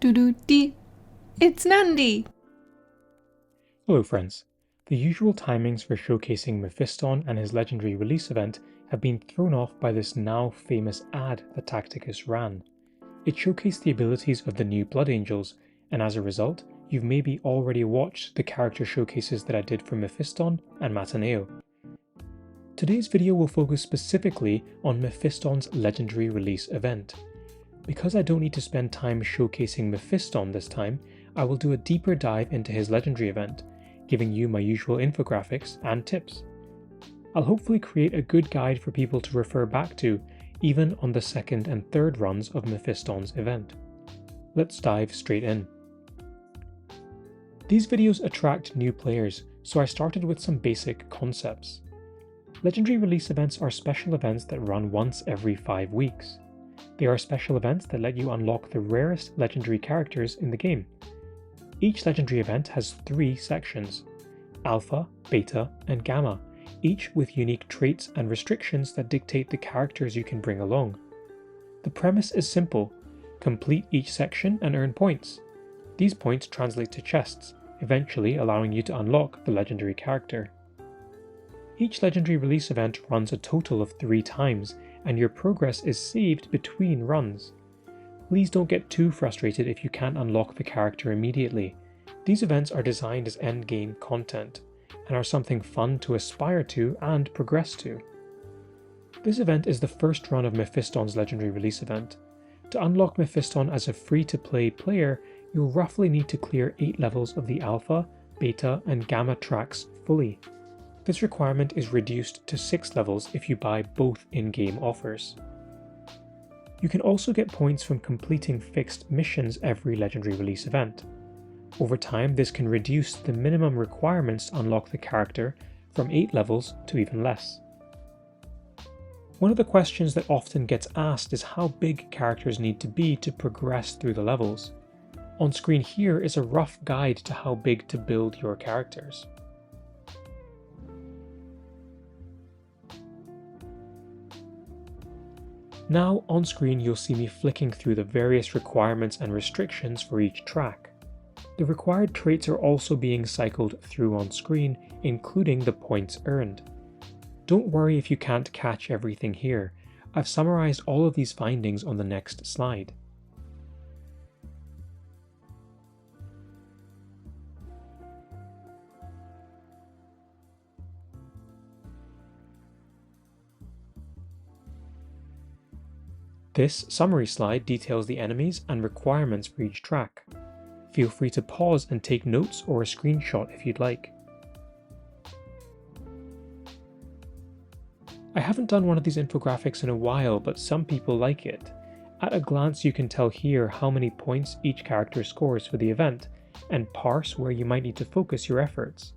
Doo-doo-dee. It's Nandi! Hello friends. The usual timings for showcasing Mephiston and his legendary release event have been thrown off by this now famous ad that Tacticus ran. It showcased the abilities of the new Blood Angels, and as a result, you've maybe already watched the character showcases that I did for Mephiston and Mataneo. Today's video will focus specifically on Mephiston's legendary release event. Because I don't need to spend time showcasing Mephiston this time, I will do a deeper dive into his legendary event, giving you my usual infographics and tips. I'll hopefully create a good guide for people to refer back to, even on the second and third runs of Mephiston's event. Let's dive straight in. These videos attract new players, so I started with some basic concepts. Legendary release events are special events that run once every 5 weeks. They are special events that let you unlock the rarest legendary characters in the game. Each legendary event has 3 sections: Alpha, Beta, and Gamma, each with unique traits and restrictions that dictate the characters you can bring along. The premise is simple: complete each section and earn points. These points translate to chests, eventually allowing you to unlock the legendary character. Each legendary release event runs a total of 3 times, and your progress is saved between runs. Please don't get too frustrated if you can't unlock the character immediately. These events are designed as endgame content, and are something fun to aspire to and progress to. This event is the first run of Mephiston's legendary release event. To unlock Mephiston as a free-to-play player, you'll roughly need to clear 8 levels of the Alpha, Beta, and Gamma tracks fully. This requirement is reduced to 6 levels if you buy both in-game offers. You can also get points from completing fixed missions every legendary release event. Over time, this can reduce the minimum requirements to unlock the character from 8 levels to even less. One of the questions that often gets asked is how big characters need to be to progress through the levels. On screen here is a rough guide to how big to build your characters. Now on screen you'll see me flicking through the various requirements and restrictions for each track. The required traits are also being cycled through on screen, including the points earned. Don't worry if you can't catch everything here. I've summarized all of these findings on the next slide. This summary slide details the enemies and requirements for each track. Feel free to pause and take notes or a screenshot if you'd like. I haven't done one of these infographics in a while, but some people like it. At a glance you can tell here how many points each character scores for the event, and parse where you might need to focus your efforts.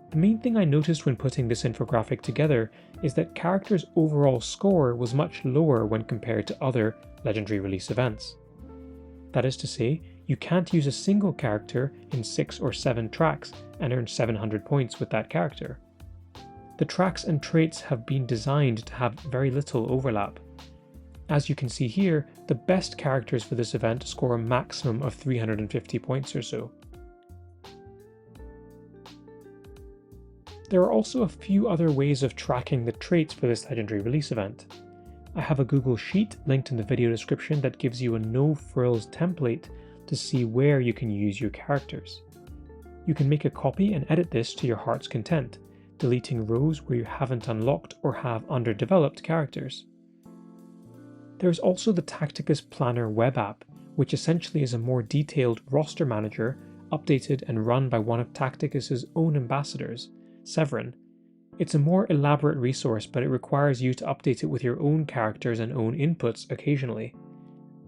The main thing I noticed when putting this infographic together is that characters' overall score was much lower when compared to other legendary release events. That is to say, you can't use a single character in 6 or 7 tracks and earn 700 points with that character. The tracks and traits have been designed to have very little overlap. As you can see here, the best characters for this event score a maximum of 350 points or so. There are also a few other ways of tracking the traits for this legendary release event. I have a Google Sheet linked in the video description that gives you a no-frills template to see where you can use your characters. You can make a copy and edit this to your heart's content, deleting rows where you haven't unlocked or have underdeveloped characters. There is also the Tacticus Planner web app, which essentially is a more detailed roster manager updated and run by one of Tacticus's own ambassadors, Severin. It's a more elaborate resource, but it requires you to update it with your own characters and own inputs occasionally.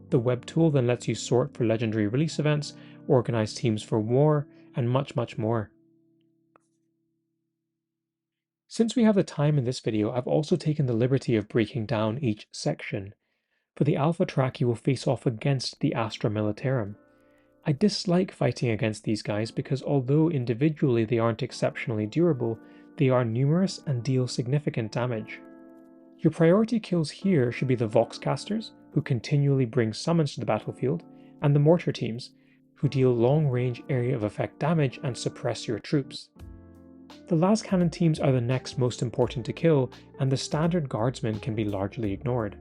The web tool then lets you sort for legendary release events, organize teams for war, and much more. Since we have the time in this video, I've also taken the liberty of breaking down each section. For the Alpha track you will face off against the Astra Militarum. I dislike fighting against these guys because although individually they aren't exceptionally durable, they are numerous and deal significant damage. Your priority kills here should be the Voxcasters, who continually bring summons to the battlefield, and the mortar teams, who deal long-range area of effect damage and suppress your troops. The las cannon teams are the next most important to kill, and the standard guardsmen can be largely ignored.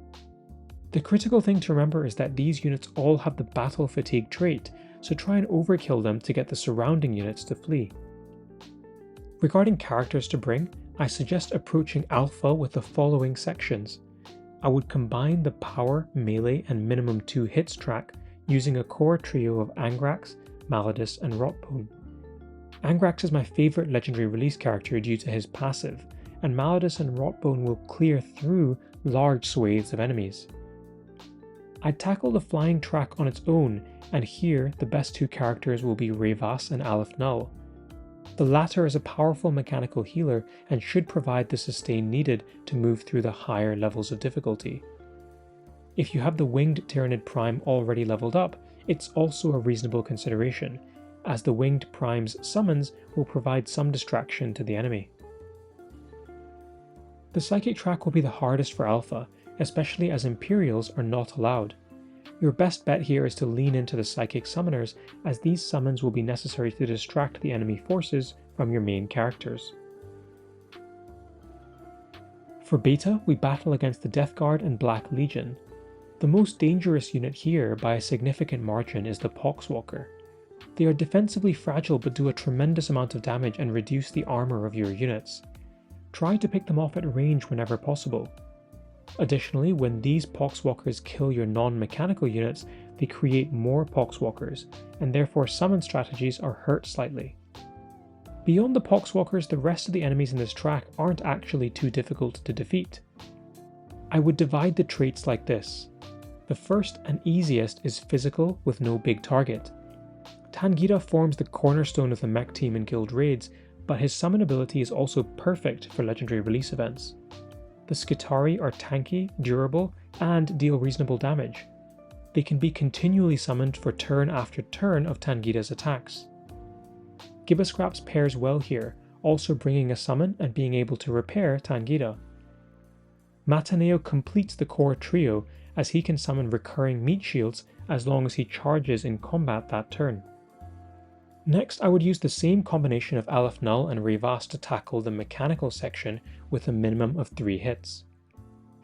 The critical thing to remember is that these units all have the battle fatigue trait, so try and overkill them to get the surrounding units to flee. Regarding characters to bring, I suggest approaching Alpha with the following sections. I would combine the power, melee, and minimum 2 hits track using a core trio of Angrax, Maladus, and Rotbone. Angrax is my favourite legendary release character due to his passive, and Maladus and Rotbone will clear through large swathes of enemies. I'd tackle the flying track on its own, and here the best 2 characters will be Revas and Aleph Null. The latter is a powerful mechanical healer and should provide the sustain needed to move through the higher levels of difficulty. If you have the Winged Tyranid Prime already leveled up, it's also a reasonable consideration, as the Winged Prime's summons will provide some distraction to the enemy. The Psychic track will be the hardest for Alpha, especially as Imperials are not allowed. Your best bet here is to lean into the Psychic Summoners, as these summons will be necessary to distract the enemy forces from your main characters. For Beta, we battle against the Death Guard and Black Legion. The most dangerous unit here by a significant margin is the Poxwalker. They are defensively fragile but do a tremendous amount of damage and reduce the armor of your units. Try to pick them off at range whenever possible. Additionally, when these Poxwalkers kill your non-mechanical units, they create more Poxwalkers, and therefore summon strategies are hurt slightly. Beyond the Poxwalkers, the rest of the enemies in this track aren't actually too difficult to defeat. I would divide the traits like this. The first and easiest is physical with no big target. Tangita forms the cornerstone of the mech team in guild raids, but his summon ability is also perfect for legendary release events. The Skitari are tanky, durable, and deal reasonable damage. They can be continually summoned for turn after turn of Tangita's attacks. Gibascraps pairs well here, also bringing a summon and being able to repair Tangita. Mataneo completes the core trio, as he can summon recurring meat shields as long as he charges in combat that turn. Next, I would use the same combination of Aleph Null and Revas to tackle the mechanical section with a minimum of 3 hits.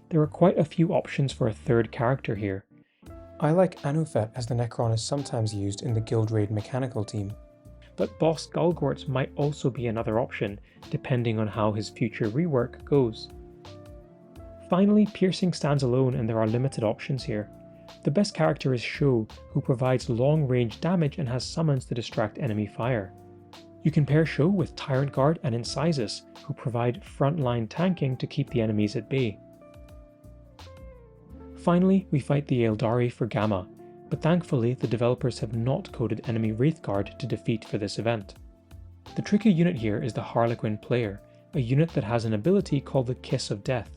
There are quite a few options for a third character here. I like Anufet as the Necron is sometimes used in the guild raid mechanical team, but Boss Gulgort might also be another option, depending on how his future rework goes. Finally, Piercing stands alone and there are limited options here. The best character is Sho, who provides long-range damage and has summons to distract enemy fire. You can pair Sho with Tyrant Guard and Incisus, who provide frontline tanking to keep the enemies at bay. Finally, we fight the Eldari for Gamma, but thankfully the developers have not coded enemy Wraithguard to defeat for this event. The tricky unit here is the Harlequin Player, a unit that has an ability called the Kiss of Death.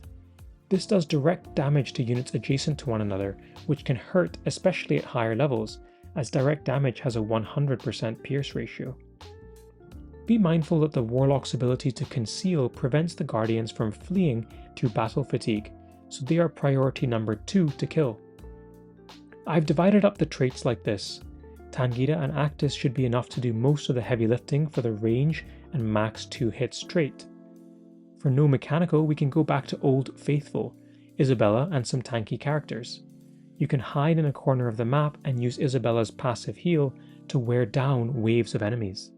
This does direct damage to units adjacent to one another, which can hurt especially at higher levels, as direct damage has a 100% pierce ratio. Be mindful that the Warlock's ability to conceal prevents the Guardians from fleeing through battle fatigue, so they are priority number 2 to kill. I've divided up the traits like this. Tangita and Actus should be enough to do most of the heavy lifting for the range and max 2 hits trait. For no mechanical, we can go back to Old Faithful, Isabella and some tanky characters. You can hide in a corner of the map and use Isabella's passive heal to wear down waves of enemies.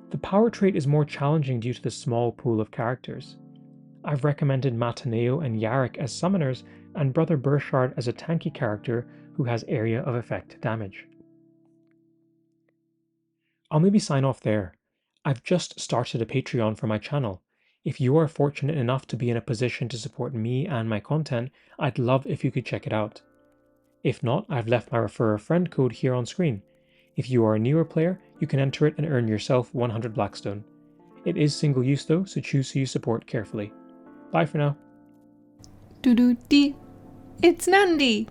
The power trait is more challenging due to the small pool of characters. I've recommended Mataneo and Yarrick as summoners and Brother Burchard as a tanky character who has area of effect damage. I'll maybe sign off there. I've just started a Patreon for my channel. If you are fortunate enough to be in a position to support me and my content, I'd love if you could check it out. If not, I've left my Refer a Friend code here on screen. If you are a newer player, you can enter it and earn yourself 100 Blackstone. It is single use though, so choose who you support carefully. Bye for now. Doo-doo-dee. It's Nandi!